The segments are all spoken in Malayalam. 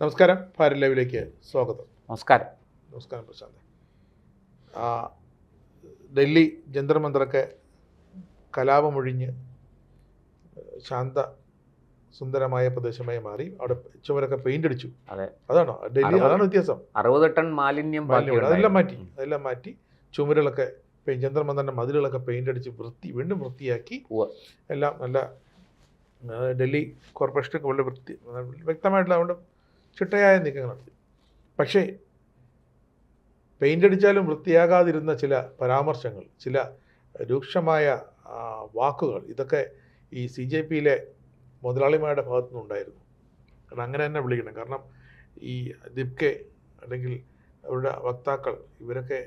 നമസ്കാരം, ഭാരത് ലൈവിലേക്ക് സ്വാഗതം. നമസ്കാരം. നമസ്കാരം പ്രശാന്ത്. ഡൽഹി ജന്തർ മന്ദറൊക്കെ കലാപമൊഴിഞ്ഞ് ശാന്ത സുന്ദരമായ പ്രദേശമായി മാറി. അവിടെ ചുമരൊക്കെ പെയിന്റ് അടിച്ചു. അതെ, അതാണോ ഡൽഹി? അതാണ് വ്യത്യാസം. 60 ടൺ മാലിന്യം അതെല്ലാം മാറ്റി ചുമരുകളൊക്കെ ജന്തർ മന്ദറിന്റെ മതിലുകളൊക്കെ പെയിന്റ് അടിച്ച് വീണ്ടും വൃത്തിയാക്കി. എല്ലാം നല്ല ഡൽഹി കോർപ്പറേഷനൊക്കെ വളരെ വ്യക്തമായിട്ടുള്ള അതുകൊണ്ട് ചിട്ടയായ നീക്കങ്ങൾ നടത്തി. പക്ഷേ പെയിന്റ് അടിച്ചാലും വൃത്തിയാകാതിരുന്ന ചില പരാമർശങ്ങൾ, ചില രൂക്ഷമായ വാക്കുകൾ, ഇതൊക്കെ ഈ CJPയിലെ മുതലാളിമാരുടെ ഭാഗത്തു നിന്നുണ്ടായിരുന്നു. കാരണം അങ്ങനെ തന്നെ വിളിക്കണം. കാരണം ഈ ദിപ്കെ അല്ലെങ്കിൽ അവരുടെ വക്താക്കൾ ഇവരൊക്കെ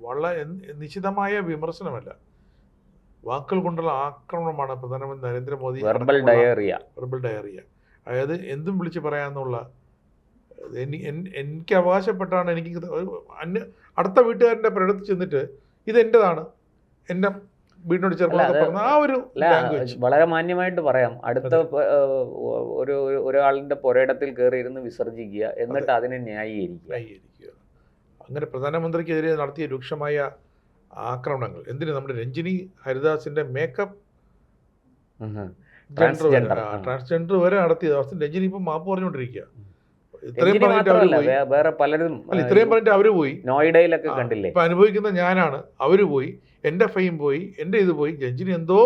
വളരെ നിശ്ചിതമായ വിമർശനമല്ല, വാക്കുകൾ കൊണ്ടുള്ള ആക്രമണമാണ് പ്രധാനമന്ത്രി നരേന്ദ്രമോദി. വെർബൽ ഡയറിയ, അതായത് എന്തും വിളിച്ച് പറയാമെന്നുള്ള, എനിക്ക് അവകാശപ്പെട്ടാണ് എനിക്ക് അടുത്ത വീട്ടുകാരൻ്റെ ഒരിടത്ത് ചെന്നിട്ട് ഇതെൻ്റെതാണ്, എൻ്റെ വീടിനോട് ചേർന്ന് പറഞ്ഞ ആ ഒരു ലാംഗ്വേജ് വളരെ മാന്യമായിട്ട് പറയാം. അടുത്ത ഒരാളിന്റെ പുരയിടത്തിൽ കയറി ഇരുന്ന് വിസർജിക്കുക, എന്നിട്ട് അതിനെ ന്യായീകരിക്കുക. അങ്ങനെ പ്രധാനമന്ത്രിക്കെതിരെ നടത്തിയ രൂക്ഷമായ ആക്രമണങ്ങൾ. എന്തിന്? നമ്മുടെ രഞ്ജിനി ഹരിദാസിന്റെ മേക്കപ്പ് ട്രാൻസ്ജെൻഡർ വരെ നടത്തിയത്. അവസ്ഥ രഞ്ജിനി ഇപ്പം മാപ്പ് പറഞ്ഞുകൊണ്ടിരിക്കുക. ഇത്രയും പറഞ്ഞിട്ട് അവര് പോയി. നോയിഡയിലൊക്കെ കണ്ടില്ലേ, ഇപ്പൊ അനുഭവിക്കുന്ന ഞാനാണ്. അവര് പോയി, എൻ്റെ ഫെയിം പോയി, എൻ്റെ ഇത് പോയി. രഞ്ജിനി എന്തോ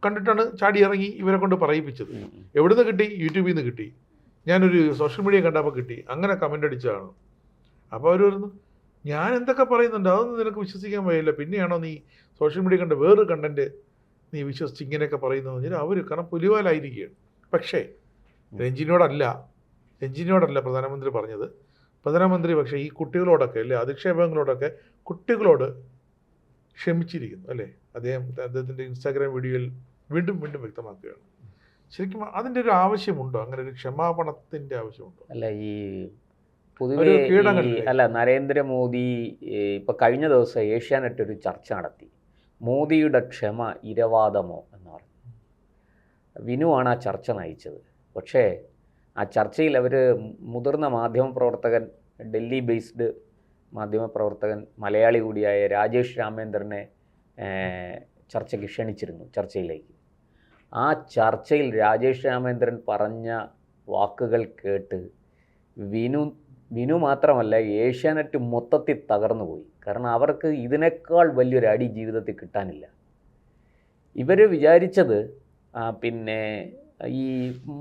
കണ്ടിട്ടാണ് ചാടി ഇറങ്ങി ഇവരെ കൊണ്ട് പറയിപ്പിച്ചത്. എവിടുന്ന് കിട്ടി? യൂട്യൂബിൽ നിന്ന് കിട്ടി. ഞാനൊരു സോഷ്യൽ മീഡിയ കണ്ടപ്പോൾ കിട്ടി. അങ്ങനെ കമൻ്റ് അടിച്ചതാണ്. അപ്പോൾ അവർ പറഞ്ഞു, ഞാൻ എന്തൊക്കെ പറയുന്നുണ്ട് അതൊന്നും നിനക്ക് വിശ്വസിക്കാൻ വയ്യില്ല, പിന്നെയാണോ നീ സോഷ്യൽ മീഡിയ കണ്ട് വേറൊരു കണ്ടന്റ് നീ വിശ്വസിച്ച് ഇങ്ങനെയൊക്കെ പറയുന്നത് പറഞ്ഞാൽ അവർ കാരണം പുലിവാലായിരിക്കുകയാണ്. പക്ഷേ രഞ്ജിനിയോടല്ല പ്രധാനമന്ത്രി പറഞ്ഞത്. പ്രധാനമന്ത്രി പക്ഷേ ഈ കുട്ടികളോടൊക്കെ അല്ലേ, അധിക്ഷേപങ്ങളോടൊക്കെ കുട്ടികളോട് ക്ഷമിച്ചിരിക്കുന്നു അല്ലേ. അദ്ദേഹത്തിൻ്റെ ഇൻസ്റ്റാഗ്രാം വീഡിയോയിൽ വീണ്ടും വ്യക്തമാക്കുകയാണ്. ശരിക്കും അതിൻ്റെ ഒരു ആവശ്യമുണ്ടോ? അങ്ങനെ ഒരു ക്ഷമാപണത്തിൻ്റെ ആവശ്യമുണ്ടോ? അല്ല, ഈ പൊതുവെ നരേന്ദ്രമോദി ഇപ്പം കഴിഞ്ഞ ദിവസം ഏഷ്യാനെറ്റ് ഒരു ചർച്ച നടത്തി. മോദിയുടെ ക്ഷമ ഇരവാദമോ എന്ന് പറഞ്ഞു. വിനുവാണ് ആ ചർച്ച നയിച്ചത്. പക്ഷേ ആ ചർച്ചയിൽ അവർ മുതിർന്ന മാധ്യമപ്രവർത്തകൻ, ഡൽഹി ബേസ്ഡ് മാധ്യമപ്രവർത്തകൻ, മലയാളി കൂടിയായ രാജേഷ് രാമേന്ദ്രനെ ചർച്ചയ്ക്ക് ക്ഷണിച്ചിരുന്നു. ചർച്ചയിലേക്ക് ആ ചർച്ചയിൽ രാജേഷ് രാമേന്ദ്രൻ പറഞ്ഞ വാക്കുകൾ കേട്ട് വിനു മാത്രമല്ല ഏഷ്യാനെറ്റ് മൊത്തത്തിൽ തകർന്നുപോയി. കാരണം അവർക്ക് ഇതിനേക്കാൾ വലിയൊരു അടി ജീവിതത്തിൽ കിട്ടാനില്ല. ഇവർ വിചാരിച്ചത് പിന്നെ ഈ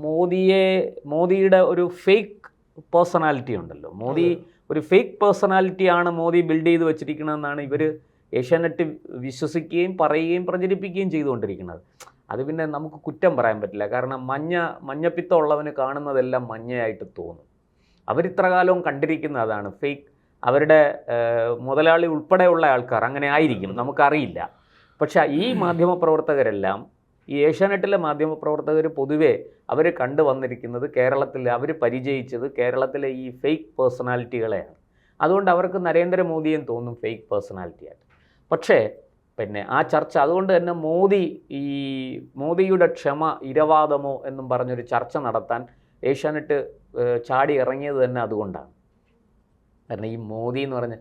മോദിയുടെ ഒരു ഫേക്ക് പേഴ്സണാലിറ്റി ഉണ്ടല്ലോ, മോദി ഒരു ഫേക്ക് പേഴ്സണാലിറ്റിയാണ് മോദി ബിൽഡ് ചെയ്ത് വെച്ചിരിക്കണമെന്നാണ് ഇവർ ഏഷ്യാനെറ്റ് വിശ്വസിക്കുകയും പറയുകയും പ്രചരിപ്പിക്കുകയും ചെയ്തുകൊണ്ടിരിക്കുന്നത്. അത് പിന്നെ നമുക്ക് കുറ്റം പറയാൻ പറ്റില്ല. കാരണം മഞ്ഞപ്പിത്തം ഉള്ളവന് കാണുന്നതെല്ലാം മഞ്ഞയായിട്ട് തോന്നും. അവരിത്ര കാലവും കണ്ടിരിക്കുന്ന അതാണ് ഫേക്ക്. അവരുടെ മുതലാളി ഉൾപ്പെടെയുള്ള ആൾക്കാർ അങ്ങനെ ആയിരിക്കും, നമുക്കറിയില്ല. പക്ഷേ ഈ മാധ്യമപ്രവർത്തകരെല്ലാം, ഈ ഏഷ്യാനെറ്റിലെ മാധ്യമപ്രവർത്തകർ പൊതുവെ അവർ കണ്ടു വന്നിരിക്കുന്നത് കേരളത്തിൽ, അവർ പരിചയിച്ചത് കേരളത്തിലെ ഈ ഫേക്ക് പേഴ്സണാലിറ്റികളെയാണ്. അതുകൊണ്ട് അവർക്ക് നരേന്ദ്രമോദിയും തോന്നും ഫേക്ക് പേഴ്സണാലിറ്റിയായിട്ട്. പക്ഷേ പിന്നെ ആ ചർച്ച, അതുകൊണ്ട് തന്നെ മോദിയുടെ ക്ഷമ ഇരവാദമോ എന്നും പറഞ്ഞൊരു ചർച്ച നടത്താൻ ഏഷ്യാനെറ്റ് ചാടി ഇറങ്ങിയത് തന്നെ അതുകൊണ്ടാണ്. കാരണം ഈ മോദി എന്ന് പറഞ്ഞ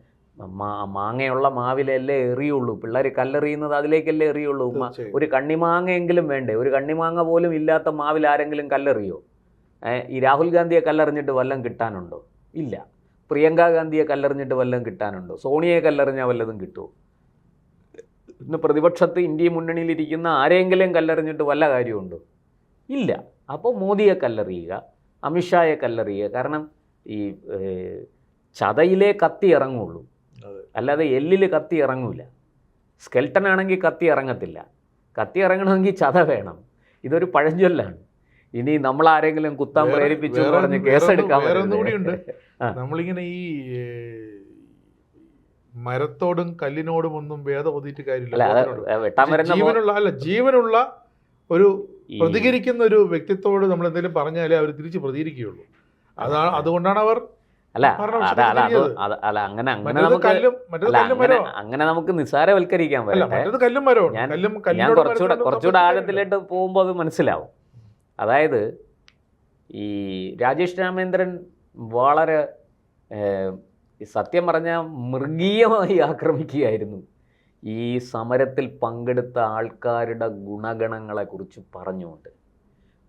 മാങ്ങയുള്ള മാവിലല്ലേ എറിയുള്ളൂ, പിള്ളേർ കല്ലെറിയുന്നത് അതിലേക്കല്ലേ എറിയുള്ളൂ. ഒരു കണ്ണിമാങ്ങയെങ്കിലും വേണ്ടേ? ഒരു കണ്ണിമാങ്ങ പോലും ഇല്ലാത്ത മാവിൽ ആരെങ്കിലും കല്ലെറിയോ? ഈ രാഹുൽ ഗാന്ധിയെ കല്ലെറിഞ്ഞിട്ട് വല്ലതും കിട്ടാനുണ്ടോ? ഇല്ല. പ്രിയങ്ക ഗാന്ധിയെ കല്ലെറിഞ്ഞിട്ട് വല്ലതും കിട്ടാനുണ്ടോ? സോണിയയെ കല്ലെറിഞ്ഞാൽ വല്ലതും കിട്ടുമോ? ഇന്ന് പ്രതിപക്ഷത്ത് ഇന്ത്യ മുന്നണിയിലിരിക്കുന്ന ആരെങ്കിലും കല്ലെറിഞ്ഞിട്ട് വല്ല കാര്യമുണ്ടോ? ഇല്ല. അപ്പോൾ മോദിയെ കല്ലെറിയുക, അമിത്ഷായെ കല്ലെറിയുക. കാരണം ഈ ചതയിലേ കത്തി ഇറങ്ങുള്ളൂ, അല്ലാതെ എല്ലിൽ കത്തി ഇറങ്ങൂല. സ്കെൽട്ടൻ ആണെങ്കിൽ കത്തി ഇറങ്ങത്തില്ല. കത്തി ഇറങ്ങണമെങ്കിൽ ചത വേണം. ഇതൊരു പഴഞ്ചൊല്ലാണ്. ഇനി നമ്മൾ ആരെങ്കിലും കുത്താൻ പ്രേരിപ്പിച്ചു പറഞ്ഞ് കേസെടുക്കാൻ കൂടിയുണ്ട്. നമ്മളിങ്ങനെ ഈ മരത്തോടും കല്ലിനോടും ഒന്നും ഭേദം ഒതിയിട്ട് കാര്യമില്ല. ജീവനുള്ള ഒരു പ്രതികരിക്കുന്ന ഒരു വ്യക്തിത്വത്തോട് നമ്മൾ എന്തെങ്കിലും പറഞ്ഞാലേ അവർ തിരിച്ച് പ്രതികരിക്കുകയുള്ളൂ. അതുകൊണ്ടാണ് അവർ അങ്ങനെ നമുക്ക് നിസ്സാരവൽക്കരിക്കാൻ പറ്റില്ല. ഞാൻ കുറച്ചുകൂടെ ആഴത്തിലേക്ക് പോകുമ്പോൾ അത് മനസ്സിലാവും. അതായത് ഈ രാജേഷ് രാമേന്ദ്രൻ വളരെ സത്യം പറഞ്ഞാൽ മൃഗീയമായി ആക്രമിക്കുകയായിരുന്നു. ഈ സമരത്തിൽ പങ്കെടുത്ത ആൾക്കാരുടെ ഗുണഗണങ്ങളെക്കുറിച്ച് പറഞ്ഞുകൊണ്ട്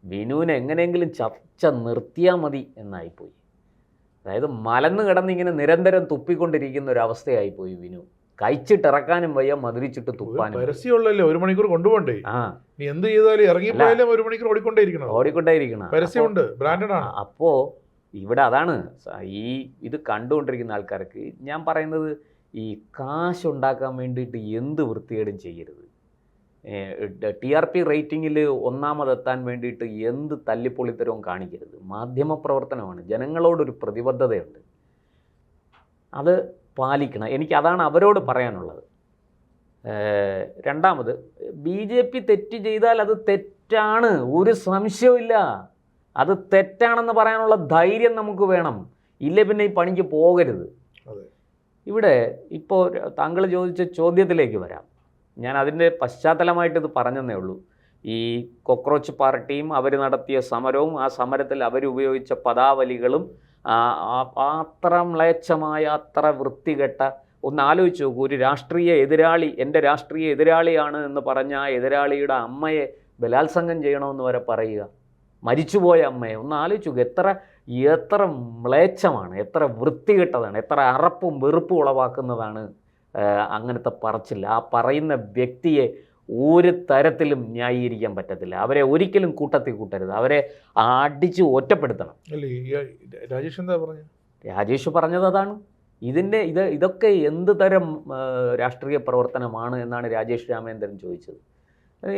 വിനുവിനെ എങ്ങനെയെങ്കിലും ചർച്ച നിർത്തിയാൽ മതി എന്നായിപ്പോയി. അതായത് മലന്ന് കിടന്നിങ്ങനെ നിരന്തരം തുപ്പിക്കൊണ്ടിരിക്കുന്ന ഒരു അവസ്ഥയായിപ്പോയി വിനു. കഴിച്ചിട്ടിറക്കാനും വയ്യ, മധുരിച്ചിട്ട് തുപ്പാനും. പരസ്യമുള്ളല്ലേ, 1 മണിക്കൂർ കൊണ്ടുപോകണ്ടേ? നീ എന്ത് ചെയ്താലും ഇറങ്ങിപ്പോയാലും 1 മണിക്കൂർ ഓടിക്കൊണ്ടേയിരിക്കണം. പരസ്യമുണ്ട്, ബ്രാൻഡഡ് ആണ്. അപ്പോൾ ഇവിടെ അതാണ് ഇത് കണ്ടുകൊണ്ടിരിക്കുന്ന ആൾക്കാർക്ക് ഞാൻ പറയുന്നത്, ഈ കാശുണ്ടാക്കാൻ വേണ്ടിയിട്ട് എന്ത് വൃത്തികേടും ചെയ്യരുത്. TRP റേറ്റിങ്ങിൽ ഒന്നാമതെത്താൻ വേണ്ടിയിട്ട് എന്ത് തല്ലിപ്പൊളിത്തരവും കാണിക്കരുത്. മാധ്യമപ്രവർത്തനമാണ്, ജനങ്ങളോടൊരു പ്രതിബദ്ധതയുണ്ട്, അത് പാലിക്കണം. അതാണ് അവരോട് പറയാനുള്ളത്. രണ്ടാമത്, BJP തെറ്റ് ചെയ്താൽ അത് തെറ്റാണ്, ഒരു സംശയവുമില്ല. അത് തെറ്റാണെന്ന് പറയാനുള്ള ധൈര്യം നമുക്ക് വേണം. ഇല്ലേ പിന്നെ ഈ പണിക്ക് പോകരുത്. ഇവിടെ ഇപ്പോൾ താങ്കൾ ചോദിച്ച ചോദ്യത്തിലേക്ക് വരാം. ഞാൻ അതിൻ്റെ പശ്ചാത്തലമായിട്ട് ഇത് പറഞ്ഞതേ ഉള്ളൂ. ഈ കോക്രോച്ച് പാർട്ടിയും അവർ നടത്തിയ സമരവും ആ സമരത്തിൽ അവരുപയോഗിച്ച പദാവലികളും അത്ര മ്ലേച്ഛമായ, അത്ര വൃത്തികെട്ട, ഒന്ന് ആലോചിച്ച് നോക്കൂ. ഒരു രാഷ്ട്രീയ എതിരാളി, എൻ്റെ രാഷ്ട്രീയ എതിരാളിയാണ് എന്ന് പറഞ്ഞ ആ എതിരാളിയുടെ അമ്മയെ ബലാത്സംഗം ചെയ്യണമെന്ന് വരെ പറയുക, മരിച്ചുപോയ അമ്മയെ. ഒന്ന് ആലോചിച്ച് നോക്കൂ. എത്ര മ്ലേച്ഛമാണ്, എത്ര വൃത്തികെട്ടതാണ്, എത്ര അറപ്പും വെറുപ്പും ഉളവാക്കുന്നതാണ് അങ്ങനത്തെ പറച്ചില്ല. ആ പറയുന്ന വ്യക്തിയെ ഒരു തരത്തിലും ന്യായീകരിക്കാൻ പറ്റത്തില്ല. അവരെ ഒരിക്കലും കൂട്ടത്തിൽ കൂട്ടരുത്, അവരെ അടിച്ച് ഒറ്റപ്പെടുത്തണം. രാജേഷ് എന്താ പറഞ്ഞു? രാജേഷ് പറഞ്ഞത് അതാണ്. ഇതൊക്കെ എന്ത് തരം രാഷ്ട്രീയ പ്രവർത്തനമാണ് എന്നാണ് രാജേഷ് രാമേന്ദ്രൻ ചോദിച്ചത്.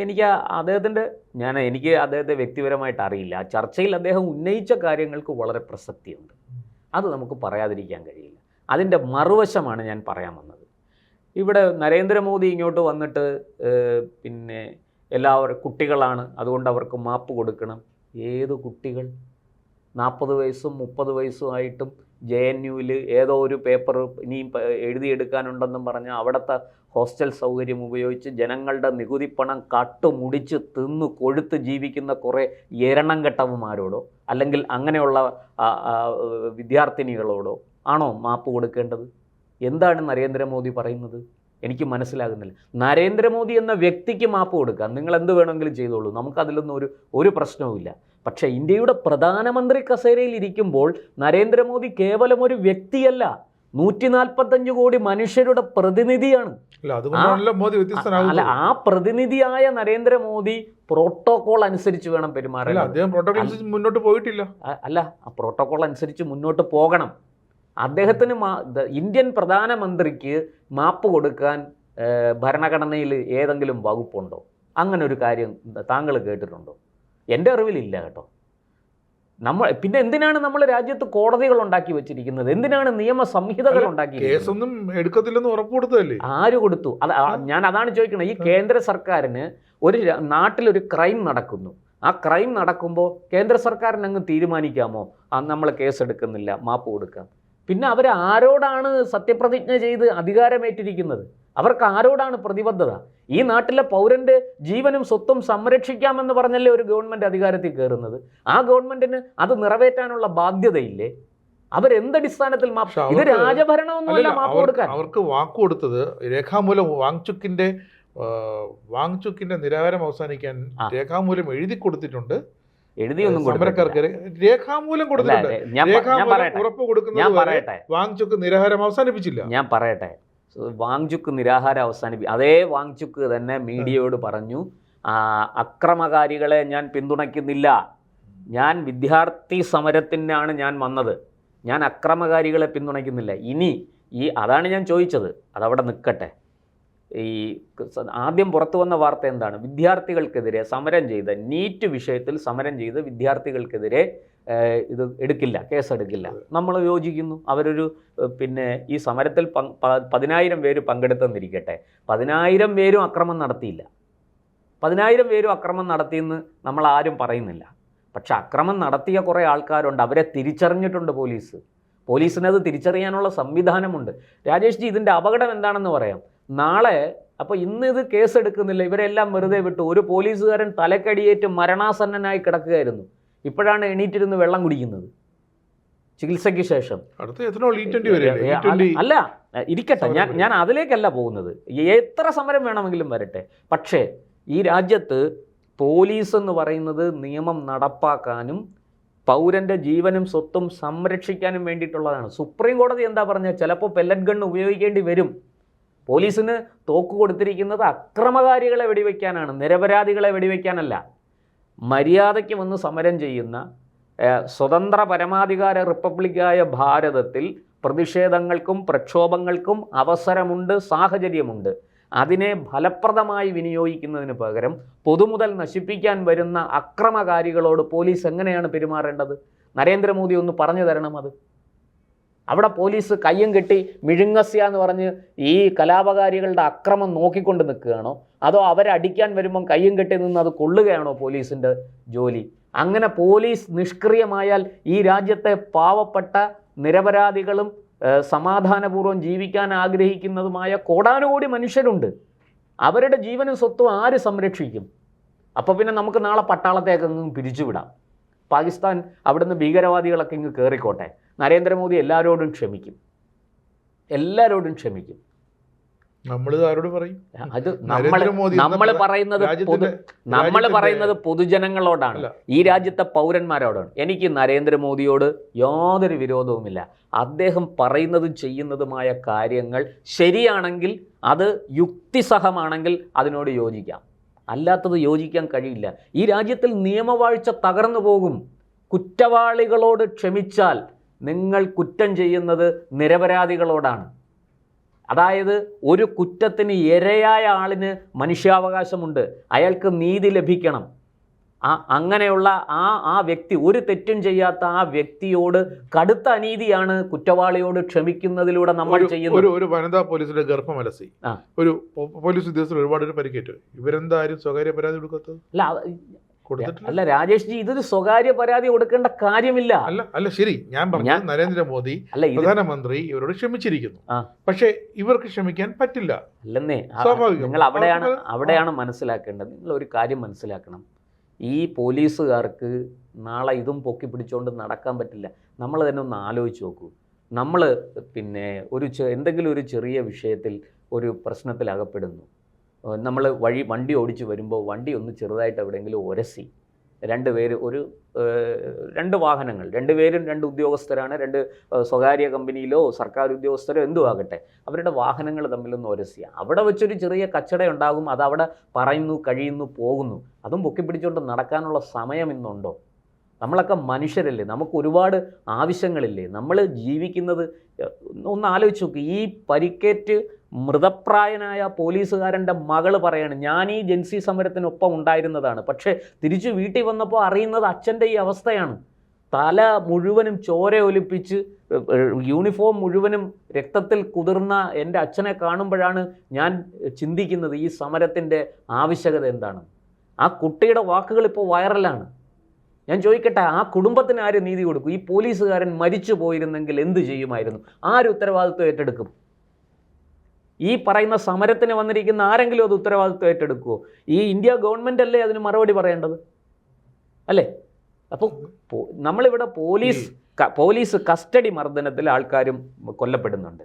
എനിക്ക് അദ്ദേഹത്തെ വ്യക്തിപരമായിട്ട് അറിയില്ല. ആ ചർച്ചയിൽ അദ്ദേഹം ഉന്നയിച്ച കാര്യങ്ങൾക്ക് വളരെ പ്രസക്തിയുണ്ട്, അത് നമുക്ക് പറയാതിരിക്കാൻ കഴിയില്ല. അതിൻ്റെ മറുവശമാണ് ഞാൻ പറയാൻ വന്നത്. ഇവിടെ നരേന്ദ്രമോദി ഇങ്ങോട്ട് വന്നിട്ട് പിന്നെ എല്ലാവരും കുട്ടികളാണ്, അതുകൊണ്ട് അവർക്ക് മാപ്പ് കൊടുക്കണം. ഏത് കുട്ടികൾ? 40 വയസ്സും 30 വയസ്സും ആയിട്ടും JNUവിൽ ഏതോ ഒരു പേപ്പർ ഇനിയും എഴുതിയെടുക്കാനുണ്ടെന്നും പറഞ്ഞ് അവിടുത്തെ ഹോസ്റ്റൽ സൗകര്യം ഉപയോഗിച്ച് ജനങ്ങളുടെ നികുതി പണം കട്ടുമുടിച്ച് തിന്നു കൊഴുത്ത് ജീവിക്കുന്ന കുറേ എരണം കെട്ടവന്മാരോടോ അല്ലെങ്കിൽ അങ്ങനെയുള്ള വിദ്യാർത്ഥിനികളോടോ ആണോ മാപ്പ് കൊടുക്കേണ്ടത്? എന്താണ് നരേന്ദ്രമോദി പറയുന്നത്? എനിക്ക് മനസ്സിലാകുന്നില്ല. നരേന്ദ്രമോദി എന്ന വ്യക്തിക്ക് മാപ്പ് കൊടുക്കാം, നിങ്ങൾ എന്ത് വേണമെങ്കിലും ചെയ്തോളൂ, നമുക്കതിലൊന്നും ഒരു പ്രശ്നവുമില്ല. പക്ഷേ ഇന്ത്യയുടെ പ്രധാനമന്ത്രി കസേരയിൽ ഇരിക്കുമ്പോൾ നരേന്ദ്രമോദി കേവലം ഒരു വ്യക്തിയല്ല, 145 കോടി മനുഷ്യരുടെ പ്രതിനിധിയാണ്. അല്ല, ആ പ്രതിനിധിയായ നരേന്ദ്രമോദി പ്രോട്ടോകോൾ അനുസരിച്ച് വേണം പെരുമാറാൻ. മുന്നോട്ട് പോയിട്ടില്ല. അല്ല, ആ പ്രോട്ടോകോൾ അനുസരിച്ച് മുന്നോട്ട് പോകണം. അദ്ദേഹത്തിന് ഇന്ത്യൻ പ്രധാനമന്ത്രിക്ക് മാപ്പ് കൊടുക്കാൻ ഭരണഘടനയിൽ ഏതെങ്കിലും വകുപ്പുണ്ടോ? അങ്ങനെ ഒരു കാര്യം താങ്കൾ കേട്ടിട്ടുണ്ടോ? എൻ്റെ അറിവിലില്ല കേട്ടോ. പിന്നെ എന്തിനാണ് നമ്മൾ രാജ്യത്ത് കോടതികൾ ഉണ്ടാക്കി വെച്ചിരിക്കുന്നത്? എന്തിനാണ് നിയമ സംഹിതകൾ ഉണ്ടാക്കി? കേസൊന്നും എടുക്കത്തില്ലെന്ന് ഉറപ്പ് കൊടുത്തതല്ലേ? ആര് കൊടുത്തു? ഞാൻ അതാണ് ചോദിക്കുന്നത്. ഈ കേന്ദ്ര സർക്കാരിന് ഒരു നാട്ടിലൊരു ക്രൈം നടക്കുന്നു, ആ ക്രൈം നടക്കുമ്പോൾ കേന്ദ്ര സർക്കാരിന് അങ്ങ് തീരുമാനിക്കാമോ നമ്മൾ കേസെടുക്കുന്നില്ല, മാപ്പ് കൊടുക്കാം? പിന്നെ ആരോടാണ് സത്യപ്രതിജ്ഞ ചെയ്ത് അധികാരമേറ്റിരിക്കുന്നത്? അവർക്ക് ആരോടാണ് പ്രതിബദ്ധത? ഈ നാട്ടിലെ പൗരൻ്റെ ജീവനും സ്വത്തും സംരക്ഷിക്കാമെന്ന് പറഞ്ഞല്ലേ ഒരു ഗവൺമെൻറ് അധികാരത്തിൽ കയറുന്നത്? ആ ഗവൺമെൻറ്റിന് അത് നിറവേറ്റാനുള്ള ബാധ്യതയില്ലേ? അവരെന്തടിസ്ഥാനത്തിൽ മാപ്പ്? ഇത് രാജഭരണമൊന്നുമല്ല മാപ്പ് കൊടുക്കാൻ. അവർക്ക് വാക്ക് കൊടുത്തത് രേഖാമൂലം വാങ്ചുക്കിന്റെ നിരാഹാരം അവസാനിക്കാൻ രേഖാമൂലം എഴുതി കൊടുത്തിട്ടുണ്ട്. എഴുതിയൊന്നും സമരക്കാർക്ക് രേഖാമൂലം കൊടുത്തിട്ടുണ്ട്. ഉറപ്പ് കൊടുക്കുന്നത് വാങ്ചുക്ക് നിരാഹാരം അവസാനിപ്പിച്ചില്ല. ഞാൻ പറയട്ടെ, വാങ്ചുക്ക് നിരാഹാരം അതേ വാങ്ചുക്ക് തന്നെ മീഡിയയോട് പറഞ്ഞു, അക്രമകാരികളെ ഞാൻ പിന്തുണയ്ക്കുന്നില്ല, ഞാൻ വിദ്യാർത്ഥി സമരത്തിനാണ് ഞാൻ വന്നത്, ഞാൻ അക്രമകാരികളെ പിന്തുണയ്ക്കുന്നില്ല. അതാണ് ഞാൻ ചോദിച്ചത്, അതവിടെ നിൽക്കട്ടെ. ആദ്യം പുറത്തു വന്ന വാർത്ത എന്താണ്? വിദ്യാർത്ഥികൾക്കെതിരെ സമരം ചെയ്ത നീറ്റ് വിഷയത്തിൽ സമരം ചെയ്ത് വിദ്യാർത്ഥികൾക്കെതിരെ ഇത് എടുക്കില്ല, കേസെടുക്കില്ല. നമ്മൾ യോജിക്കുന്നു. അവരൊരു ഈ സമരത്തിൽ 10,000 പേര് പങ്കെടുത്തെന്നിരിക്കട്ടെ, 10,000 പേരും അക്രമം നടത്തിയില്ല. 10,000 പേരും അക്രമം നടത്തിയെന്ന് നമ്മൾ ആരും പറയുന്നില്ല. പക്ഷെ അക്രമം നടത്തിയ കുറേ ആൾക്കാരുണ്ട്, അവരെ തിരിച്ചറിഞ്ഞിട്ടുണ്ട് പോലീസിനത് തിരിച്ചറിയാനുള്ള സംവിധാനമുണ്ട്. രാജേഷ് ജി, ഇതിൻ്റെ അപകടം എന്താണെന്ന് പറയാം. നാളെ ഇന്ന് ഇത് കേസെടുക്കുന്നില്ല, ഇവരെല്ലാം വെറുതെ വിട്ടു, ഒരു പോലീസുകാരൻ തലക്കടിയേറ്റ് മരണാസന്നനായി കിടക്കുകയായിരുന്നു. ഇപ്പോഴാണ് എണീറ്റിരുന്ന് വെള്ളം കുടിക്കുന്നത് ചികിത്സയ്ക്ക് ശേഷം. അടുത്ത എഥനോൾ E20 വരില്ലേ? E20 അല്ല, ഇരിക്കട്ടെ, ഞാൻ അതിലേക്കല്ല പോകുന്നത്. എത്ര സമരം വേണമെങ്കിലും വരട്ടെ. പക്ഷേ ഈ രാജ്യത്ത് പോലീസ് എന്ന് പറയുന്നത് നിയമം നടപ്പാക്കാനും പൗരൻ്റെ ജീവനും സ്വത്തും സംരക്ഷിക്കാനും വേണ്ടിയിട്ടുള്ളതാണ്. സുപ്രീം കോടതി എന്താ പറഞ്ഞത്? ചിലപ്പോൾ പെല്ലറ്റ് ഗൺ ഉപയോഗിക്കേണ്ടി വരും. പോലീസിന് തോക്ക് കൊടുത്തിരിക്കുന്നത് അക്രമകാരികളെ വെടിവെക്കാനാണ്, നിരപരാധികളെ വെടിവെക്കാനല്ല. മര്യാദയ്ക്ക് വന്ന് സമരം ചെയ്യുന്ന സ്വതന്ത്ര പരമാധികാര റിപ്പബ്ലിക്കായ ഭാരതത്തിൽ പ്രതിഷേധങ്ങൾക്കും പ്രക്ഷോഭങ്ങൾക്കും അവസരമുണ്ട്, സാഹചര്യമുണ്ട്. അതിനെ ഫലപ്രദമായി വിനിയോഗിക്കുന്നതിന് പകരം പൊതുമുതൽ നശിപ്പിക്കാൻ വരുന്ന അക്രമകാരികളോട് പോലീസ് എങ്ങനെയാണ് പെരുമാറേണ്ടത്? നരേന്ദ്രമോദി ഒന്ന് പറഞ്ഞു തരണം. അത് അവിടെ പോലീസ് കയ്യും കെട്ടി മിഴുങ്ങസ്യ എന്ന് പറഞ്ഞ് ഈ കലാപകാരികളുടെ അക്രമം നോക്കിക്കൊണ്ട് നിൽക്കുകയാണോ, അതോ അവരെ അടിക്കാൻ വരുമ്പം കയ്യും കെട്ടി നിന്ന് അത് കൊള്ളുകയാണോ പോലീസിൻ്റെ ജോലി? അങ്ങനെ പോലീസ് നിഷ്ക്രിയമായാൽ ഈ രാജ്യത്തെ പാവപ്പെട്ട നിരപരാധികളും സമാധാനപൂർവ്വം ജീവിക്കാൻ ആഗ്രഹിക്കുന്നതുമായ കോടാനുകോടി മനുഷ്യരുണ്ട്. അവരുടെ ജീവനും സ്വത്തും ആര് സംരക്ഷിക്കും? അപ്പോൾ പിന്നെ നമുക്ക് നാളെ പട്ടാളത്തേക്കൊന്നും പിരിച്ചുവിടാം. പാകിസ്ഥാൻ അവിടുന്ന് ഭീകരവാദികളൊക്കെ ഇങ്ങ് കയറിക്കോട്ടെ. നരേന്ദ്രമോദി എല്ലാവരോടും ക്ഷമിക്കും. നമ്മൾ ആരോട് പറയും? അത് നമ്മൾ പറയുന്നത് പൊതുജനങ്ങളോടാണ്, ഈ രാജ്യത്തെ പൗരന്മാരോടാണ്. എനിക്ക് നരേന്ദ്രമോദിയോട് യാതൊരു വിരോധവുമില്ല. അദ്ദേഹം പറയുന്നതും ചെയ്യുന്നതുമായ കാര്യങ്ങൾ ശരിയാണെങ്കിൽ, അത് യുക്തിസഹമാണെങ്കിൽ അതിനോട് യോജിക്കാം. അല്ലാത്തത് യോജിക്കാൻ കഴിയില്ല. ഈ രാജ്യത്തിൽ നിയമവാഴ്ച തകർന്നു പോകും. കുറ്റവാളികളോട് ക്ഷമിച്ചാൽ നിങ്ങൾ കുറ്റം ചെയ്യുന്നത് നിരപരാധികളോടാണ്. അതായത് ഒരു കുറ്റത്തിന് ഇരയായ ആളിന് മനുഷ്യാവകാശമുണ്ട്, അയാൾക്ക് നീതി ലഭിക്കണം. അങ്ങനെയുള്ള ആ വ്യക്തി, ഒരു തെറ്റും ചെയ്യാത്ത ആ വ്യക്തിയോട് കടുത്ത അനീതിയാണ് കുറ്റവാളിയോട് ക്ഷമിക്കുന്നതിലൂടെ നമ്മൾ ചെയ്യുന്നത്. ഒരു വനിതാ പോലീസിന്റെ ഗർഭമലസി ഒരു പോലീസ് ഉദ്യോഗസ്ഥർ ഒരുപാട് പരിക്കേറ്റു. ഇവരെന്തായാലും സ്വകാര്യ പരാതി കൊടുക്കാത്തത്? അല്ല രാജേഷ് ജി, ഇതൊരു സ്വകാര്യ പരാതി കൊടുക്കേണ്ട കാര്യമില്ല. അല്ല ശരി, ഞാൻ പറഞ്ഞു നരേന്ദ്രമോദി പ്രധാനമന്ത്രി ഇവരോട് ക്ഷമിച്ചിരിക്കുന്നു. പക്ഷേ ഇവർക്ക് ക്ഷമിക്കാൻ പറ്റില്ല. അല്ലെന്നേ, നിങ്ങൾ അവിടെയാണ് മനസ്സിലാക്കേണ്ടത്. നിങ്ങൾ ഒരു കാര്യം മനസ്സിലാക്കണം. ഈ പോലീസുകാർക്ക് നാളെ ഇതും പൊക്കി പിടിച്ചുകൊണ്ട് നടക്കാൻ പറ്റില്ല. നമ്മൾ തന്നെ ഒന്ന് ആലോചിച്ച് നോക്കൂ. നമ്മൾ എന്തെങ്കിലും ഒരു ചെറിയ വിഷയത്തിൽ ഒരു പ്രശ്നത്തിൽ അകപ്പെടുന്നു. നമ്മൾ വണ്ടി ഓടിച്ച് വരുമ്പോൾ വണ്ടി ഒന്ന് ചെറുതായിട്ട് എവിടെയെങ്കിലും ഉരസി, രണ്ട് വാഹനങ്ങൾ, രണ്ട് ഉദ്യോഗസ്ഥരാണ്, സ്വകാര്യ കമ്പനിയിലോ സർക്കാർ ഉദ്യോഗസ്ഥരോ എന്തും ആകട്ടെ, അവരുടെ വാഹനങ്ങൾ തമ്മിലൊന്ന് ഉരസി, അവിടെ വെച്ചൊരു ചെറിയ കച്ചട ഉണ്ടാകും. അതവിടെ പറയുന്നു, കഴിയുന്നു, പോകുന്നു. അതും പൊക്കിപ്പിടിച്ചുകൊണ്ട് നടക്കാനുള്ള സമയം ഇന്നുണ്ടോ? നമ്മളൊക്കെ മനുഷ്യരല്ലേ, നമുക്ക് ഒരുപാട് ആവശ്യങ്ങളില്ലേ. നമ്മൾ ജീവിക്കുന്നത് ഒന്ന് ആലോചിച്ച് നോക്ക്. ഈ പരിക്കേറ്റ് മൃതപ്രായനായ പോലീസുകാരൻ്റെ മകള് പറയാണ്, ഞാൻ ഈ ജൻസി സമരത്തിനൊപ്പം ഉണ്ടായിരുന്നതാണ്, പക്ഷേ തിരിച്ചു വീട്ടിൽ വന്നപ്പോൾ അറിയുന്നത് അച്ഛൻ്റെ ഈ അവസ്ഥയാണ്. തല മുഴുവനും ചോര ഒലിപ്പിച്ച് യൂണിഫോം മുഴുവനും രക്തത്തിൽ കുതിർന്ന എൻ്റെ അച്ഛനെ കാണുമ്പോഴാണ് ഞാൻ ചിന്തിക്കുന്നത് ഈ സമരത്തിൻ്റെ ആവശ്യകത എന്താണ്. ആ കുട്ടിയുടെ വാക്കുകൾ ഇപ്പോൾ വൈറലാണ്. ഞാൻ ചോദിക്കട്ടെ, ആ കുടുംബത്തിന് ആര് നീതി കൊടുക്കും? ഈ പോലീസുകാരൻ മരിച്ചു പോയിരുന്നെങ്കിൽ എന്ത് ചെയ്യുമായിരുന്നു? ആര് ഉത്തരവാദിത്വം ഏറ്റെടുക്കും? ഈ പറയുന്ന സമരത്തിന് വന്നിരിക്കുന്ന ആരെങ്കിലും അത് ഉത്തരവാദിത്വം ഏറ്റെടുക്കുമോ? ഈ ഇന്ത്യ ഗവൺമെൻറ് അല്ലേ അതിന് മറുപടി പറയേണ്ടത്, അല്ലേ? അപ്പോൾ നമ്മളിവിടെ പോലീസ് കസ്റ്റഡി മർദ്ദനത്തിൽ ആൾക്കാരും കൊല്ലപ്പെടുന്നുണ്ട്.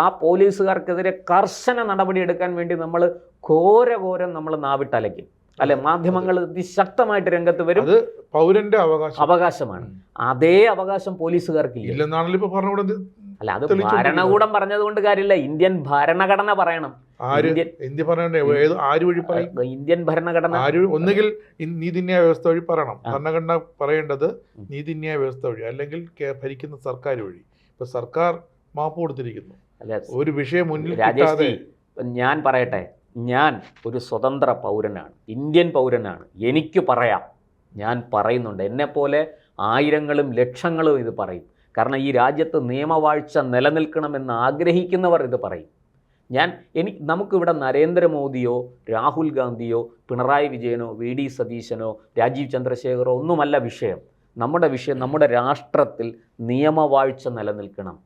ആ പോലീസുകാർക്കെതിരെ കർശന നടപടിയെടുക്കാൻ വേണ്ടി നമ്മൾ ഘോരം നമ്മൾ നാവിട്ടലയ്ക്കും, അല്ലെ? മാധ്യമങ്ങൾ അതിശക്തമായിട്ട് രംഗത്ത് വരും. അത് പൗരന്റെ അവകാശമാണ്. അതേ അവകാശം പോലീസുകാർക്കില്ല. അല്ല, അത് ഭരണകൂടം പറഞ്ഞതുകൊണ്ട് കാര്യമില്ല. ഇന്ത്യൻ ഭരണഘടന പറയണം. ഇന്ത്യൻ ഭരണഘടന ഒന്നുകിൽ നീതിന്യായ വ്യവസ്ഥ വഴി പറയണം. ഭരണഘടന പറയേണ്ടത് നീതിന്യായ വ്യവസ്ഥ വഴി, അല്ലെങ്കിൽ ഭരിക്കുന്ന സർക്കാർ വഴി. ഇപ്പൊ സർക്കാർ മാപ്പ് കൊടുത്തിരിക്കുന്നു. ഒരു വിഷയം മുന്നിൽ കിട്ടാതെ ഞാൻ പറയട്ടെ, ഞാൻ ഒരു സ്വതന്ത്ര പൗരനാണ്, ഇന്ത്യൻ പൗരനാണ്. എനിക്ക് പറയാം, ഞാൻ പറയുന്നുണ്ട്. എന്നെപ്പോലെ ആയിരങ്ങളും ലക്ഷങ്ങളും ഇത് പറയും. കാരണം ഈ രാജ്യത്ത് നിയമവാഴ്ച നിലനിൽക്കണമെന്ന് ആഗ്രഹിക്കുന്നവർ ഇത് പറയും. നമുക്കിവിടെ നരേന്ദ്രമോദിയോ രാഹുൽ ഗാന്ധിയോ പിണറായി വിജയനോ VD സതീശനോ രാജീവ് ചന്ദ്രശേഖരോ ഒന്നുമല്ല വിഷയം. നമ്മുടെ രാഷ്ട്രത്തിൽ നിയമവാഴ്ച നിലനിൽക്കണം.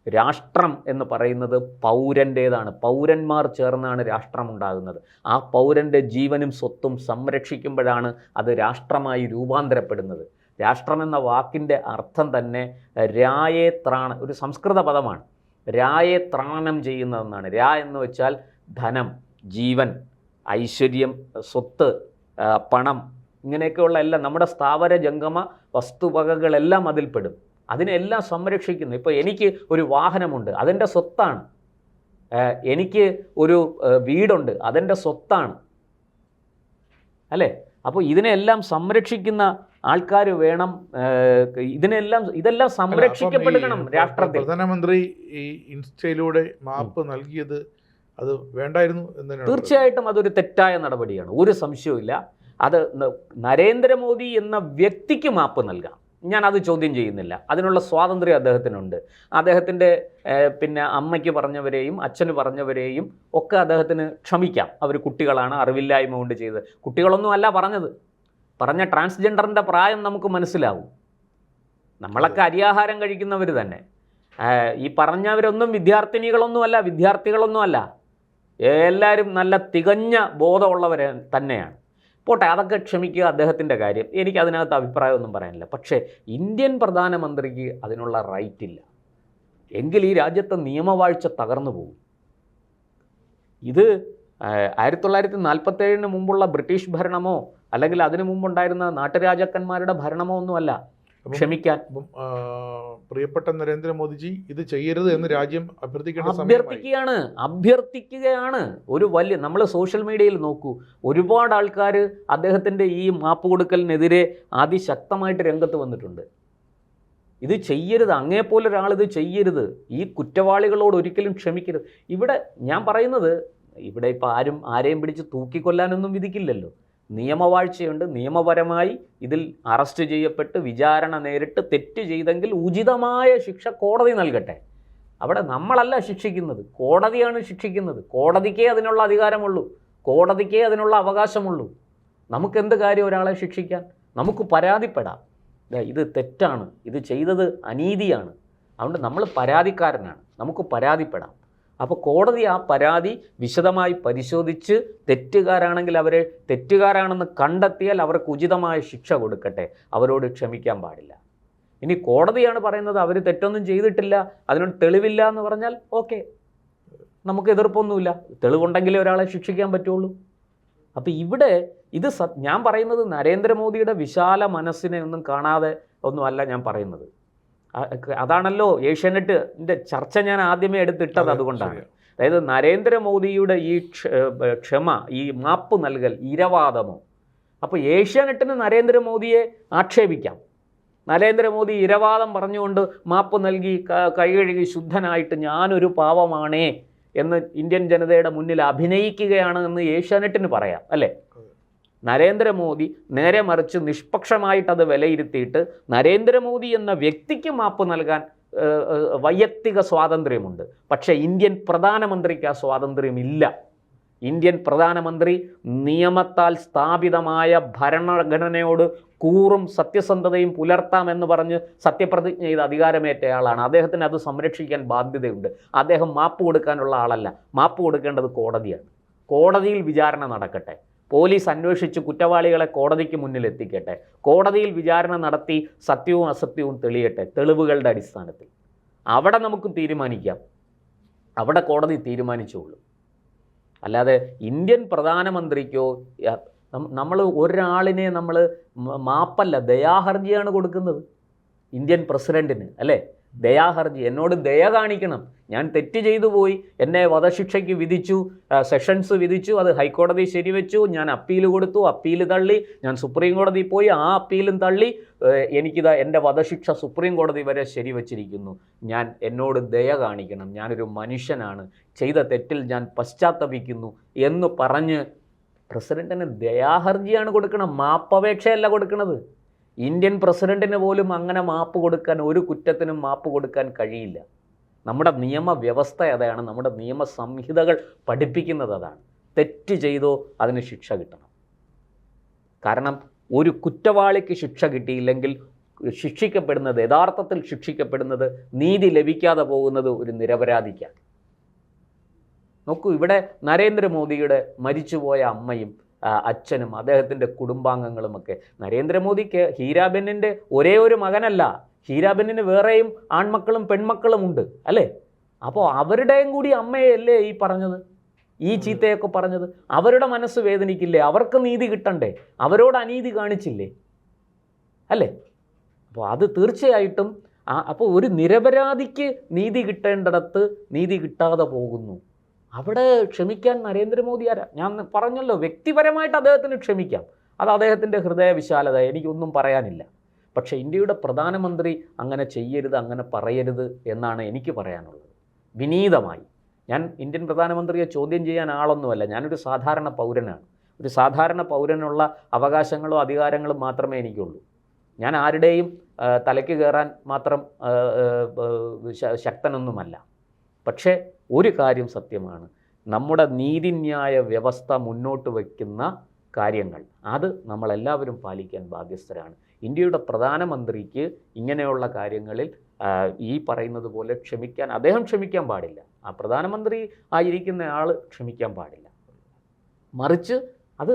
രാഷ്ട്രം എന്ന് പറയുന്നത് പൗരൻ്റേതാണ്. പൗരന്മാർ ചേർന്നാണ് രാഷ്ട്രം ഉണ്ടാകുന്നത്. ആ പൗരൻ്റെ ജീവനും സ്വത്തും സംരക്ഷിക്കുമ്പോഴാണ് അത് രാഷ്ട്രമായി രൂപാന്തരപ്പെടുന്നത്. രാഷ്ട്രമെന്ന വാക്കിൻ്റെ അർത്ഥം തന്നെ രായെ ഒരു സംസ്കൃത പദമാണ്. രായെ ത്രാണം ചെയ്യുന്നതെന്നാണ്. എന്ന് വെച്ചാൽ ധനം, ജീവൻ, ഐശ്വര്യം, സ്വത്ത്, പണം, ഇങ്ങനെയൊക്കെയുള്ള എല്ലാം നമ്മുടെ സ്ഥാവര ജംഗമ വസ്തുവകകളെല്ലാം അതിൽപ്പെടും. അതിനെല്ലാം സംരക്ഷിക്കുന്നു. ഇപ്പോൾ എനിക്ക് ഒരു വാഹനമുണ്ട്, അതെൻ്റെ സ്വത്താണ്. എനിക്ക് ഒരു വീടുണ്ട്, അതെൻ്റെ സ്വത്താണ്, അല്ലേ? അപ്പോൾ ഇതിനെല്ലാം സംരക്ഷിക്കുന്ന ആൾക്കാർ വേണം. ഇതെല്ലാം സംരക്ഷിക്കപ്പെടണം രാഷ്ട്രത്തിൽ. പ്രധാനമന്ത്രി ഈ ഇൻസ്റ്റയിലൂടെ മാപ്പ് നൽകിയത് അത് വേണ്ടായിരുന്നു എന്ന് തീർച്ചയായിട്ടും അതൊരു തെറ്റായ നടപടിയാണ്, ഒരു സംശയവുമില്ല. അത് നരേന്ദ്രമോദി എന്ന വ്യക്തിക്ക് മാപ്പ് നൽകാം, ഞാൻ അത് ചോദ്യം ചെയ്യുന്നില്ല. അതിനുള്ള സ്വാതന്ത്ര്യം അദ്ദേഹത്തിനുണ്ട്. അദ്ദേഹത്തിൻ്റെ പിന്നെ അമ്മയ്ക്ക് പറഞ്ഞവരെയും അച്ഛന് പറഞ്ഞവരെയും ഒക്കെ അദ്ദേഹത്തിന് ക്ഷമിക്കാം. അവർ കുട്ടികളാണ്, അറിവില്ലായ്മ കൊണ്ട് ചെയ്തത്. കുട്ടികളൊന്നും അല്ല പറഞ്ഞ ട്രാൻസ്ജെൻഡറിൻ്റെ പ്രായം നമുക്ക് മനസ്സിലാവും. നമ്മളൊക്കെ അരിയാഹാരം കഴിക്കുന്നവർ തന്നെ. ഈ പറഞ്ഞവരൊന്നും വിദ്യാർത്ഥികളൊന്നുമല്ല. എല്ലാവരും നല്ല തികഞ്ഞ ബോധമുള്ളവർ തന്നെയാണ്. പോട്ടെ, അതൊക്കെ ക്ഷമിക്കുക, അദ്ദേഹത്തിൻ്റെ കാര്യം. എനിക്ക് അതിനകത്ത് അഭിപ്രായമൊന്നും പറയാനില്ല. പക്ഷേ ഇന്ത്യൻ പ്രധാനമന്ത്രിക്ക് അതിനുള്ള റൈറ്റ് ഇല്ല. എങ്കിൽ ഈ രാജ്യത്തെ നിയമവാഴ്ച തകർന്നു പോകും. ഇത് 1947 മുമ്പുള്ള ബ്രിട്ടീഷ് ഭരണമോ അല്ലെങ്കിൽ അതിനു മുമ്പുണ്ടായിരുന്ന നാട്ടുരാജാക്കന്മാരുടെ ഭരണമോ ഒന്നുമല്ല ക്ഷമിക്കാൻ. പ്രിയപ്പെട്ട നരേന്ദ്രമോദിജി ഇത് ചെയ്യരുത് എന്ന് രാജ്യം അഭ്യർത്ഥിക്കുകയാണ്. ഒരു വലിയ, നമ്മൾ സോഷ്യൽ മീഡിയയിൽ നോക്കൂ, ഒരുപാട് ആൾക്കാർ അദ്ദേഹത്തിൻ്റെ ഈ മാപ്പ് കൊടുക്കലിനെതിരെ അതിശക്തമായിട്ട് രംഗത്ത് വന്നിട്ടുണ്ട്. ഇത് ചെയ്യരുത്, അങ്ങേപ്പോലെ ഒരാൾ ഇത് ചെയ്യരുത്, ഈ കുറ്റവാളികളോട് ഒരിക്കലും ക്ഷമിക്കരുത്. ഇവിടെ ഞാൻ പറയുന്നത്, ഇവിടെ ഇപ്പോൾ ആരെയും പിടിച്ച് തൂക്കിക്കൊല്ലാനൊന്നും വിധിക്കില്ലല്ലോ. നിയമവാഴ്ചയുണ്ട്. നിയമപരമായി ഇതിൽ അറസ്റ്റ് ചെയ്യപ്പെട്ട് വിചാരണ നേരിട്ട് തെറ്റ് ചെയ്തെങ്കിൽ ഉചിതമായ ശിക്ഷ കോടതി നൽകട്ടെ. അവിടെ നമ്മളല്ല ശിക്ഷിക്കുന്നത്, കോടതിയാണ് ശിക്ഷിക്കുന്നത്. കോടതിക്കേ അതിനുള്ള അധികാരമുള്ളൂ, കോടതിക്കേ അതിനുള്ള അവകാശമുള്ളൂ. നമുക്കെന്ത് കാര്യം ഒരാളെ ശിക്ഷിക്കാൻ? നമുക്ക് പരാതിപ്പെടാം, ഇത് തെറ്റാണ്, ഇത് ചെയ്തത് അനീതിയാണ്, അതുകൊണ്ട് നമ്മൾ പരാതിക്കാരനാണ്, നമുക്ക് പരാതിപ്പെടാം. അപ്പോൾ കോടതി ആ പരാതി വിശദമായി പരിശോധിച്ച് തെറ്റുകാരാണെങ്കിൽ അവരെ തെറ്റുകാരാണെന്ന് കണ്ടെത്തിയാൽ അവർക്ക് ഉചിതമായ ശിക്ഷ കൊടുക്കട്ടെ. അവരോട് ക്ഷമിക്കാൻ പാടില്ല. ഇനി കോടതിയാണ് പറയുന്നത് അവർ തെറ്റൊന്നും ചെയ്തിട്ടില്ല, അതിനോട് തെളിവില്ല എന്ന് പറഞ്ഞാൽ ഓക്കെ, നമുക്ക് എതിർപ്പൊന്നുമില്ല. തെളിവുണ്ടെങ്കിലേ ഒരാളെ ശിക്ഷിക്കാൻ പറ്റുള്ളൂ. അപ്പോൾ ഇവിടെ ഞാൻ പറയുന്നത് നരേന്ദ്രമോദിയുടെ വിശാല മനസ്സിനെ ഒന്നും കാണാതെ ഒന്നുമല്ല ഞാൻ പറയുന്നത്. അതാണല്ലോ ഏഷ്യാനെറ്റിൻ്റെ ചർച്ച ഞാൻ ആദ്യമേ എടുത്തിട്ടത് അതുകൊണ്ടാണ്. അതായത് നരേന്ദ്രമോദിയുടെ ഈ ക്ഷമ, ഈ മാപ്പ് നൽകൽ ഇരവാദമോ? അപ്പോൾ ഏഷ്യാനെറ്റിന് നരേന്ദ്രമോദിയെ ആക്ഷേപിക്കാം. നരേന്ദ്രമോദി ഇരവാദം പറഞ്ഞുകൊണ്ട് മാപ്പ് നൽകി കൈകഴുകി ശുദ്ധനായിട്ട് ഞാനൊരു പാവമാണേ എന്ന് ഇന്ത്യൻ ജനതയുടെ മുന്നിൽ അഭിനയിക്കുകയാണ് എന്ന് ഏഷ്യാനെറ്റിന് പറയാം, അല്ലേ? നരേന്ദ്രമോദി നേരെ മറിച്ച് നിഷ്പക്ഷമായിട്ടത് വിലയിരുത്തിയിട്ട് നരേന്ദ്രമോദി എന്ന വ്യക്തിക്ക് മാപ്പ് നൽകാൻ വൈയക്തിക സ്വാതന്ത്ര്യമുണ്ട്. പക്ഷേ ഇന്ത്യൻ പ്രധാനമന്ത്രിക്ക് ആ സ്വാതന്ത്ര്യമില്ല. ഇന്ത്യൻ പ്രധാനമന്ത്രി നിയമത്താൽ സ്ഥാപിതമായ ഭരണഘടനയോട് കൂറും സത്യസന്ധതയും പുലർത്താമെന്ന് പറഞ്ഞ് സത്യപ്രതിജ്ഞ ചെയ്ത് അധികാരമേറ്റയാളാണ്. അദ്ദേഹത്തിന് അത് സംരക്ഷിക്കാൻ ബാധ്യതയുണ്ട്. അദ്ദേഹം മാപ്പ് കൊടുക്കാനുള്ള ആളല്ല. മാപ്പ് കൊടുക്കേണ്ടത് കോടതിയാണ്. കോടതിയിൽ വിചാരണ നടക്കട്ടെ, പോലീസ് അന്വേഷിച്ച് കുറ്റവാളികളെ കോടതിക്ക് മുന്നിൽ എത്തിക്കട്ടെ, കോടതിയിൽ വിചാരണ നടത്തി സത്യവും അസത്യവും തെളിയട്ടെ തെളിവുകളുടെ അടിസ്ഥാനത്തിൽ. അവിടെ നമുക്ക് തീരുമാനിക്കാം, അവിടെ കോടതി തീരുമാനിച്ചോളൂ. അല്ലാതെ ഇന്ത്യൻ പ്രധാനമന്ത്രിക്കോ നമ്മൾ ഒരാളിനെ നമ്മൾ മാപ്പല്ല ദയാഹർജിയാണ് കൊടുക്കുന്നത്. ഇന്ത്യൻ പ്രസിഡൻറ്റിന് അല്ലേ ദയാഹർജി, എന്നോട് ദയ കാണിക്കണം, ഞാൻ തെറ്റ് ചെയ്തു പോയി, എന്നെ വധശിക്ഷയ്ക്ക് വിധിച്ചു, സെഷൻസ് വിധിച്ചു, അത് ഹൈക്കോടതി ശരിവെച്ചു, ഞാൻ അപ്പീൽ കൊടുത്തു, അപ്പീൽ തള്ളി, ഞാൻ സുപ്രീം കോടതി പോയി, ആ അപ്പീലും തള്ളി, എനിക്കിതാ എൻ്റെ വധശിക്ഷ സുപ്രീം കോടതി വരെ ശരിവച്ചിരിക്കുന്നു, എന്നോട് ദയ കാണിക്കണം, ഞാനൊരു മനുഷ്യനാണ്, ചെയ്ത തെറ്റിൽ ഞാൻ പശ്ചാത്തപിക്കുന്നു എന്ന് പറഞ്ഞ് പ്രസിഡൻറ്റിന് ദയാഹർജിയാണ് കൊടുക്കണം, മാപ്പപേക്ഷയല്ല കൊടുക്കുന്നത്. ഇന്ത്യൻ പ്രസിഡൻറ്റിന് പോലും അങ്ങനെ മാപ്പ് കൊടുക്കാൻ, ഒരു കുറ്റത്തിനും മാപ്പ് കൊടുക്കാൻ കഴിയില്ല. നമ്മുടെ നിയമവ്യവസ്ഥ അതാണ്, നമ്മുടെ നിയമസംഹിതകൾ പഠിപ്പിക്കുന്നത് അതാണ്. തെറ്റ് ചെയ്തോ അതിന് ശിക്ഷ കിട്ടണം. കാരണം ഒരു കുറ്റവാളിക്ക് ശിക്ഷ കിട്ടിയില്ലെങ്കിൽ യഥാർത്ഥത്തിൽ ശിക്ഷിക്കപ്പെടുന്നത്, നീതി ലഭിക്കാതെ പോകുന്നത് ഒരു നിരപരാധിക്കാണ്. നോക്കൂ, ഇവിടെ നരേന്ദ്രമോദിയുടെ മരിച്ചുപോയ അമ്മയും അച്ഛനും അദ്ദേഹത്തിൻ്റെ കുടുംബാംഗങ്ങളുമൊക്കെ. നരേന്ദ്രമോദിക്ക് ഹീരാബെന്നിൻ്റെ ഒരേ ഒരു മകനല്ല, ഹീരാബെന്നിന് വേറെയും ആൺമക്കളും പെൺമക്കളും ഉണ്ട് അല്ലേ? അപ്പോൾ അവരുടെയും കൂടി അമ്മയല്ലേ ഈ പറഞ്ഞത്, ഈ ചീത്തയൊക്കെ പറഞ്ഞത്? അവരുടെ മനസ്സ് വേദനിക്കില്ലേ? അവർക്ക് നീതി കിട്ടണ്ടേ? അവരോട് അനീതി കാണിച്ചില്ലേ അല്ലേ? അപ്പോൾ അത് തീർച്ചയായിട്ടും അപ്പോൾ ഒരു നിരപരാധിക്ക് നീതി കിട്ടേണ്ടിടത്ത് നീതി കിട്ടാതെ പോകുന്നു. അവിടെ ക്ഷമിക്കാൻ നരേന്ദ്രമോദി ആരാ? ഞാൻ പറഞ്ഞല്ലോ, വ്യക്തിപരമായിട്ട് അദ്ദേഹത്തിന് ക്ഷമിക്കാം, അത് അദ്ദേഹത്തിൻ്റെ ഹൃദയവിശാലത, എനിക്കൊന്നും പറയാനില്ല. പക്ഷേ ഇന്ത്യയുടെ പ്രധാനമന്ത്രി അങ്ങനെ ചെയ്യരുത്, അങ്ങനെ പറയരുത് എന്നാണ് എനിക്ക് പറയാനുള്ളത്. വിനീതമായി ഞാൻ ഇന്ത്യൻ പ്രധാനമന്ത്രിയെ ചോദ്യം ചെയ്യാൻ ആളൊന്നുമല്ല, ഞാനൊരു സാധാരണ പൗരനാണ്. ഒരു സാധാരണ പൗരനുള്ള അവകാശങ്ങളോ അധികാരങ്ങളും മാത്രമേ എനിക്കുള്ളൂ. ഞാൻ ആരുടെയും തലയ്ക്ക് കയറാൻ മാത്രം ശക്തനൊന്നുമല്ല. പക്ഷേ ഒരു കാര്യം സത്യമാണ്, നമ്മുടെ നീതിന്യായ വ്യവസ്ഥ മുന്നോട്ട് വയ്ക്കുന്ന കാര്യങ്ങൾ അത് നമ്മളെല്ലാവരും പാലിക്കാൻ ബാധ്യസ്ഥരാണ്. ഇന്ത്യയുടെ പ്രധാനമന്ത്രിക്ക് ഇങ്ങനെയുള്ള കാര്യങ്ങളിൽ ഈ പറയുന്നത് പോലെ അദ്ദേഹം ക്ഷമിക്കാൻ പാടില്ല, ആ പ്രധാനമന്ത്രി ആയിരിക്കുന്ന ആൾ ക്ഷമിക്കാൻ പാടില്ല. മറിച്ച് അത്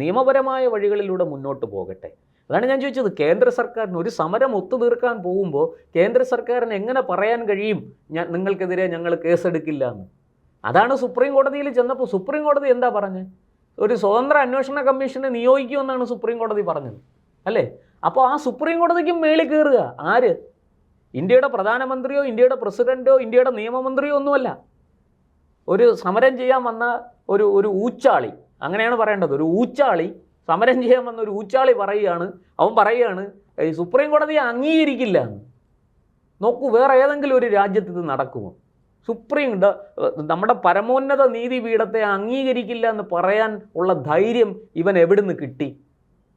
നിയമപരമായ വഴികളിലൂടെ മുന്നോട്ട് പോകട്ടെ. അതാണ് ഞാൻ ചോദിച്ചത്. കേന്ദ്ര സർക്കാരിന് ഒരു സമരം ഒത്തുതീർക്കാൻ പോകുമ്പോൾ കേന്ദ്ര സർക്കാരിന് എങ്ങനെ പറയാൻ കഴിയും നിങ്ങൾക്കെതിരെ ഞങ്ങൾ കേസെടുക്കില്ല എന്ന്? അതാണ് സുപ്രീം കോടതിയിൽ ചെന്നപ്പോൾ സുപ്രീം കോടതി എന്താ പറഞ്ഞത്? ഒരു സ്വതന്ത്ര അന്വേഷണ കമ്മീഷനെ നിയോഗിക്കുമെന്നാണ് സുപ്രീം കോടതി പറഞ്ഞത് അല്ലേ? അപ്പോൾ ആ സുപ്രീം കോടതിക്കും മേളിൽ കയറുക ആര്? ഇന്ത്യയുടെ പ്രധാനമന്ത്രിയോ ഇന്ത്യയുടെ പ്രസിഡന്റോ ഇന്ത്യയുടെ നിയമമന്ത്രിയോ ഒന്നുമല്ല. ഒരു സമരം ചെയ്യാൻ വന്ന ഒരു ഊച്ചാളി, അങ്ങനെയാണ് പറയേണ്ടത്, ഒരു ഊച്ചാളി സമരം ചെയ്യാൻ വന്ന ഒരു ഊച്ചാളി അവൻ പറയുകയാണ് ഈ സുപ്രീം കോടതിയെ അംഗീകരിക്കില്ല എന്ന്. നോക്കൂ, വേറെ ഏതെങ്കിലും ഒരു രാജ്യത്ത് ഇത് നടക്കുമോ? നമ്മുടെ പരമോന്നത നീതിപീഠത്തെ അംഗീകരിക്കില്ല എന്ന് പറയാൻ ഉള്ള ധൈര്യം ഇവൻ എവിടുന്ന് കിട്ടി?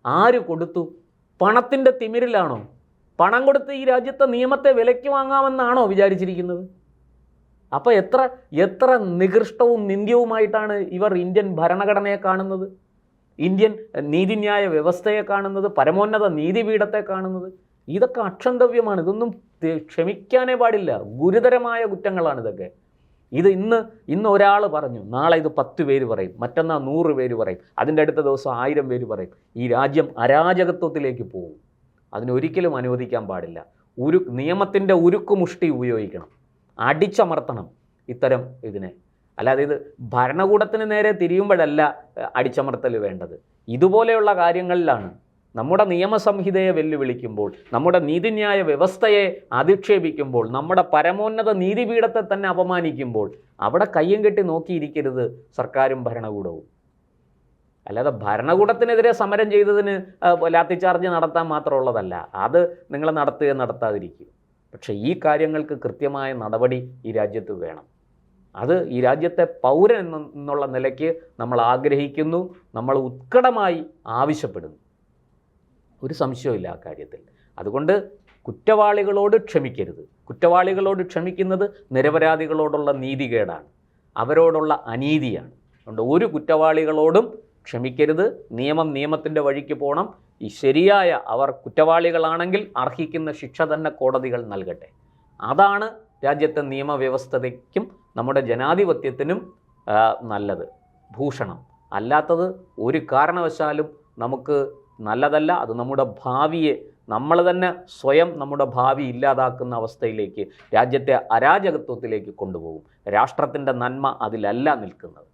ആര് കൊടുത്തു? പണത്തിൻ്റെ തിമിരിലാണോ? പണം കൊടുത്ത് ഈ രാജ്യത്തെ നിയമത്തെ വിലയ്ക്ക് വാങ്ങാമെന്നാണോ വിചാരിച്ചിരിക്കുന്നത്? അപ്പോൾ എത്ര നികൃഷ്ടവും നിന്ദ്യവുമായിട്ടാണ് ഇവർ ഇന്ത്യൻ ഭരണഘടനയെ കാണുന്നത്, ഇന്ത്യൻ നീതിന്യായ വ്യവസ്ഥയെ കാണുന്നത്, പരമോന്നത നീതിപീഠത്തെ കാണുന്നത്. ഇതൊക്കെ അക്ഷന്തവ്യമാണ്. ഇതൊന്നും ക്ഷമിക്കാനേ പാടില്ല. ഗുരുതരമായ കുറ്റങ്ങളാണ് ഇതൊക്കെ. ഇത് ഇന്ന് ഒരാൾ പറഞ്ഞു, നാളെ ഇത് 10 പേര് പറയും, മറ്റന്നാൾ 100 പേര് പറയും, അതിൻ്റെ അടുത്ത ദിവസം 1000 പേര് പറയും. ഈ രാജ്യം അരാജകത്വത്തിലേക്ക് പോകും. അതിനൊരിക്കലും അനുവദിക്കാൻ പാടില്ല. നിയമത്തിൻ്റെ ഉരുക്കുമുഷ്ടി ഉപയോഗിക്കണം, അടിച്ചമർത്തണം ഇത്തരം ഇതിനെ. അല്ലാതെ ഇത് ഭരണകൂടത്തിന് നേരെ തിരിയുമ്പോഴല്ല അടിച്ചമർത്തൽ വേണ്ടത്. ഇതുപോലെയുള്ള കാര്യങ്ങളിലാണ് നമ്മുടെ നിയമസംഹിതയെ വെല്ലുവിളിക്കുമ്പോൾ, നമ്മുടെ നീതിന്യായ വ്യവസ്ഥയെ അധിക്ഷേപിക്കുമ്പോൾ, നമ്മുടെ പരമോന്നത നീതിപീഠത്തെ തന്നെ അപമാനിക്കുമ്പോൾ അവിടെ കയ്യും കെട്ടി നോക്കിയിരിക്കരുത് സർക്കാരും ഭരണകൂടവും. അല്ലാതെ ഭരണകൂടത്തിനെതിരെ സമരം ചെയ്തതിന് ലാത്തിച്ചാർജ് നടത്താൻ മാത്രമുള്ളതല്ല, അത് നിങ്ങൾ നടത്താതിരിക്കും. പക്ഷേ ഈ കാര്യങ്ങൾക്ക് കൃത്യമായ നടപടി ഈ രാജ്യത്ത് വേണം. അത് ഈ രാജ്യത്തെ പൗരൻ എന്നുള്ള നിലയ്ക്ക് നമ്മൾ ആഗ്രഹിക്കുന്നു, നമ്മൾ ഉത്കടമായി ആവശ്യപ്പെടുന്നു. ഒരു സംശയമില്ല ആ കാര്യത്തിൽ. അതുകൊണ്ട് കുറ്റവാളികളോട് ക്ഷമിക്കരുത്. കുറ്റവാളികളോട് ക്ഷമിക്കുന്നത് നിരപരാധികളോടുള്ള നീതികേടാണ്, അവരോടുള്ള അനീതിയാണ്. അതുകൊണ്ട് ഒരു കുറ്റവാളികളോടും ക്ഷമിക്കരുത്. നിയമത്തിൻ്റെ വഴിക്ക് പോകണം. ഈ ശരിയായ അവർ കുറ്റവാളികളാണെങ്കിൽ അർഹിക്കുന്ന ശിക്ഷ തന്നെ കോടതികൾ നൽകട്ടെ. അതാണ് രാജ്യത്തെ നിയമവ്യവസ്ഥയ്ക്കും നമ്മുടെ ജനാധിപത്യത്തിനും നല്ലത്, ഭൂഷണം. അല്ലാത്തത് ഒരു കാരണവശാലും നമുക്ക് നല്ലതല്ല. അത് നമ്മുടെ ഭാവിയെ, നമ്മൾ തന്നെ സ്വയം നമ്മുടെ ഭാവി ഇല്ലാതാക്കുന്ന അവസ്ഥയിലേക്ക്, രാജ്യത്തെ അരാജകത്വത്തിലേക്ക് കൊണ്ടുപോകും. രാഷ്ട്രത്തിൻ്റെ നന്മ അതിലല്ല നിൽക്കുന്നത്.